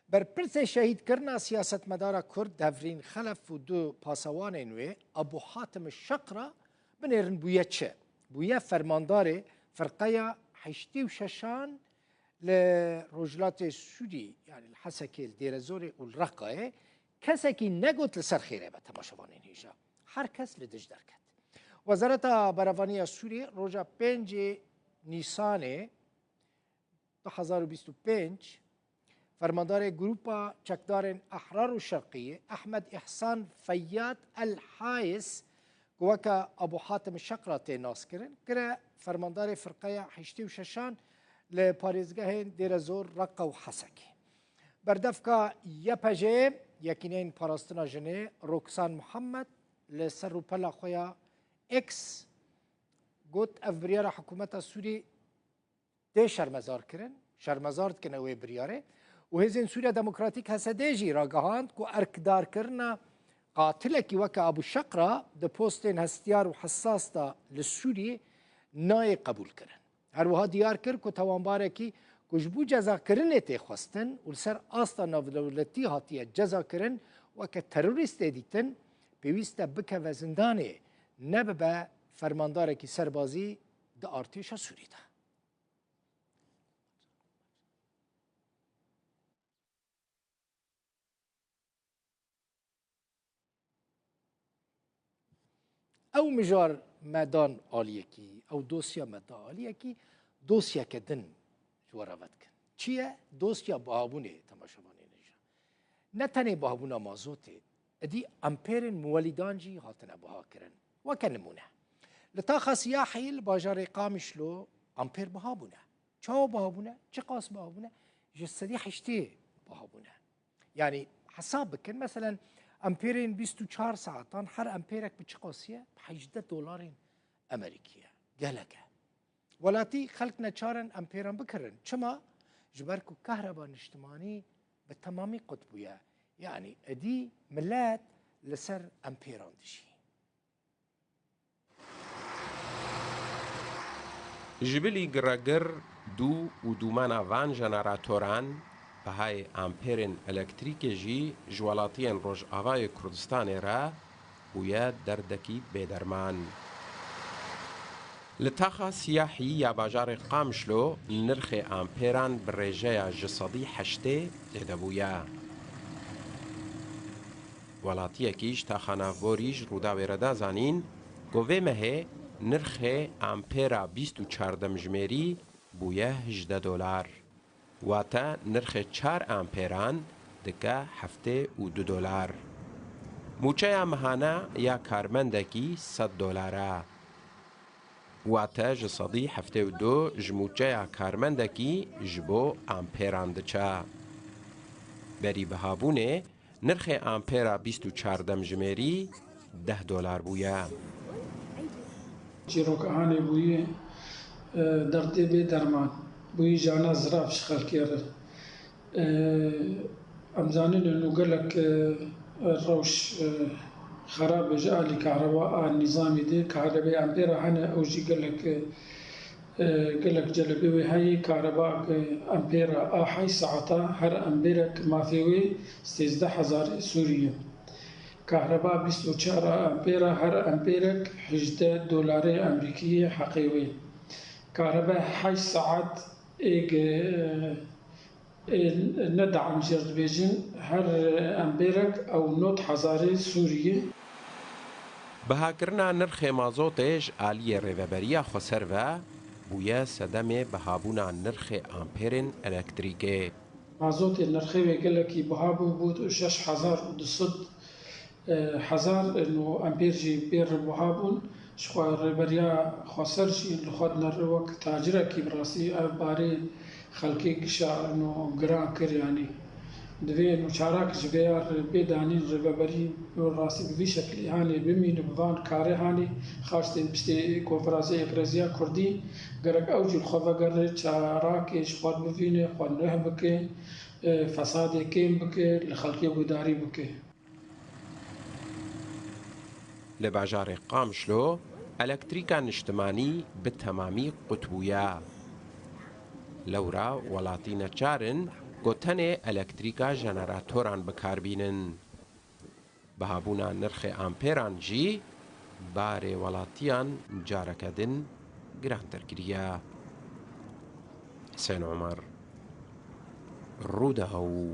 برپرس شهید کرنا سیاست مدار کرد دفرین خلف و دو پاسوان نوی ابو حاتم الشقره بنیرن بویه چه؟ بویه فرماندار فرقه حشتی و ششان لرجلات سودی يعني الحسكي الديرزوري والرقة كسكي نقوت لسر خيره بتماشوانين هيجا هر كس لدج دركت وزارة برافانية سوري روجا 5 نيسان 2025 فرماندار جروبا چکدار احرار الشرقية احمد احسان فياض الحايس وكا ابو حاتم الشقره ناس كرا فرماندار فرقه حشتي و ششان لپارێزگەهên دێرەزۆر ڕەقە و حەسەکێ بەردەفکە یەپەژێ یەکینەین پاراستنا ژنێ ڕۆکسان محەممەد لەسەر ڕووپەلا خۆیان ئێکس گوت ئەف بریارە حکوومەتە سووری دێ شەرمەزارکردن شەرمەزار دکەنەوەی بریارێ و هێزên سووریا دەموکراتیک هەسەدێژی ڕاگەهاند و ئەرکدارکردنە قاتلێکی وەکە ئەبوو شەقرە دە پۆستên هەستیار و حەساسدا لە سووریێ نایە قبولکردن هەروەها دیار کرد و تەوانبارێکی کوژبوو جەزاکردنê tê xwestin û li ser asta navdewletî hatiye cezakirin weke terorîstê dîtin pêwîst e bikeve zindanê nebibe fermandarekî serbazî di artêşa Sûrî de. Ew mijar medan aliyekî ew dosya meda aliyekî dosyeke din ji we re vedikin. Çi ye? Dosya bihabûnê temaşevanê ne. Ne tenê bihabûna mazotê, edî ampêrên muwelîdan jî hatine bihakirin. Weke nimûne. Li taxa siyahî li bajarê Qamişlo ampêr bihabûne. Çawa bihabûne? Çi qas bihabûne? Ji sedî heştê bihabûne. Yani hesab bikin meselen ampêrên 24 saatan her ampêrek bi çi qasî ye? $18 Amerîkî ye. Gelek e. Welatî xelk neçarin ampêran bikirin. Çima? Ji ber ku kehreba niştimanî bi temamî qut bûye. Yani edî millet li ser ampêran dijî. Ji bilî giregir dû û dûmena van jeneratoran bihayê ampêrên elektrîkê jî ji welatiyên Rojavayê Kurdistanê re bûye derdekî bêderman. Li taxa siyahî ya bajarê Qamişlo nirxê ampêran bi rêjeya ji sedî heştê têdebûye. Welatiyekî ji taxa navborî ji Rûdawê re da zanîn ku vê mehê nirxê ampêra 24 demjimêrî bûye $18. Wate nirxê 4 ampêran dike $7.2. Mûçeya mihane ya karmendekî $100 e. Wate ji sedî $7.2 ji mûçeya karmendekî ji bo ampêran diçe. Berî bihabûnê nirxê ampêra 24 demjimêrî $10 bûye. Çîrokahanê bûyê derdê bê derman bûyî jana zirav ji xelkê re. Em zanînin û gelek rewş xerab e ji alî kahreba a nîzamê de kahrebê ampêra hene ew jî gelek celebê wê heyê kahreba ampêra a hey saeta her ampêrek mafê wê $13,000 Sûriye. Kahreba 24 ampêra her ampêrek $18 Amerîkî heqê wê. Kahreba 8 saet êg nedam jêr dibêjin her ampêrek ew $9,000 Sûriye. Bihakirina nirxê mazotê ji aliyê rêveberiya Xweser ve bûye sedemê bihabûna nirxê ampêrên elektrîkê. Mazotê nirxê wê gelekî bihabû bû 6,200 ampêr jî pêr bihabûn ji xwe rêberiya Xweser jî li xwe dinere wek tacirekî bi rastî ev barê xelkê gişa giran kir yanî. Divê çarak ji vê ya bêdanîn rêveberî rastî bi vî şeklî hanê bimîne bi van karê hanê xaçtên piştê konferansê Ekleziya Kurdî gerek ew jî li xwe vegere çarakê ji xwe bivîne xwe neh bike fesadê kêm bike li xelkê wîdarî bike. Li bajarê Qamişlo elektrîka niştimanî bi temamî qut bûye. Lewra welatî neçarin ku گوتنێ ئەلەکتریکا ژەنەراتۆران بەکاربینن. بەهابوونا نرخی ئامپێران ژی بارێ وڵاتیان جارەکەدن گرانتر کردیە. حسێن عومەر، ڕوودەهەوو.